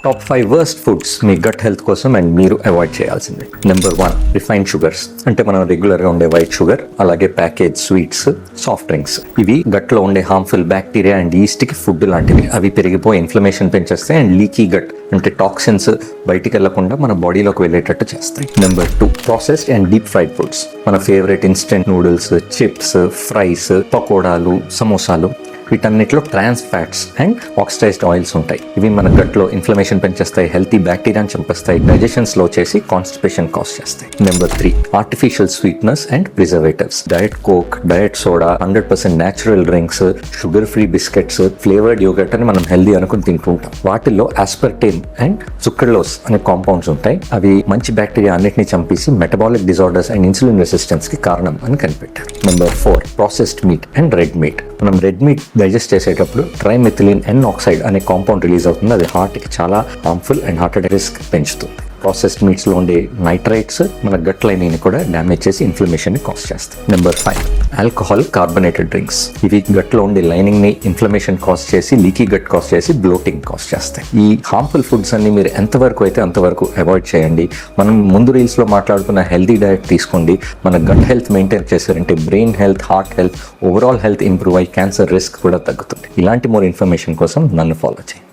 Top 5 worst foods మీ gut health కోసం and మీరు అవాయిడ్ చేయాల్సింది. Number 1, refined sugars. అంటే మనం రెగ్యులర్ గా ఉండే వైట్ షుగర్, అలాగే ప్యాకేజ్ స్వీట్స్, సాఫ్ట్ డ్రింక్స్. ఇవి గట్ లో ఉండే హార్మ్ఫుల్ బ్యాక్టీరియా అండ్ ఈస్ట్ కి ఫుడ్ లాంటివి. అవి పెరిగిపోయి ఇన్ఫ్లమేషన్ పెంచేస్తాయి అండ్ లీకీ గట్ అంటే టాక్సిన్స్ బయటికి వెళ్లకుండా మన బాడీలోకి వెళ్ళేటట్టు చేస్తాయి. Number 2, processed and deep fried foods. మన favourite instant noodles, chips, fries, పకోడాలు, సమోసాలు, వీటన్నిటిలో ట్రాన్స్ ఫ్యాట్స్ అండ్ ఆక్సిడైజ్డ్ ఆయిల్స్ ఉంటాయి. ఇవి మన గట్లో ఇన్ఫ్లమేషన్ పెంచేస్తాయి, హెల్తీ బ్యాక్టీరియాని చంపేస్తాయి, డైజెషన్ స్లో చేసి కాన్స్టిపేషన్ కాజ్ చేస్తాయి. Number 3, artificial sweeteners and preservatives. Diet Coke, diet soda, 100% natural drinks, sugar free biscuits, flavoured yogurt అని మనం హెల్దీ అనుకుని తింటుంటాం. వాటిల్లో ఆస్పర్టేన్ అండ్ సుక్రలోస్ అనే కాంపౌండ్స్ ఉంటాయి. అవి మంచి బ్యాక్టీరియా అన్నిటిని చంపేసి metabolic disorders and insulin resistance కి కారణం అని కనిపెట్టారు. Number 4, processed meet and red meat. మనం రెడ్ మీట్ డైజెస్ట్ చేసేటప్పుడు ట్రైమెథిలిన్ ఎన్ ఆక్సైడ్ అనే కాంపౌండ్ రిలీజ్ అవుతుంది. అది హార్ట్కి చాలా harmful and heart attack risk పెంచుతుంది. ప్రాసెస్డ్ మీట్స్లో ఉండే నైట్రైట్స్ మన గట్ లైనింగ్ని కూడా డ్యామేజ్ చేసి ఇన్ఫ్లమేషన్ని కాజ్ చేస్తాయి. Number 5, alcohol carbonated drinks. ఇవి గట్లో ఉండే లైనింగ్ని ఇన్ఫ్లమేషన్ కాజ్ చేసి, లీకీ గట్ కాజ్ చేసి, బ్లోటింగ్ కాజ్ చేస్తాయి. ఈ హార్మ్ఫుల్ ఫుడ్స్ అన్ని మీరు ఎంతవరకు అయితే అంతవరకు అవాయిడ్ చేయండి. మనం ముందు రీల్స్లో మాట్లాడుకున్న హెల్తీ డయట్ తీసుకోండి. మన గట్ హెల్త్ మెయింటైన్ చేశారంటే brain health, heart health, overall health improve అయ్యి క్యాన్సర్ రిస్క్ కూడా తగ్గుతుంది. ఇలాంటి మోర్ ఇన్ఫర్మేషన్ కోసం నన్ను ఫాలో చేయండి.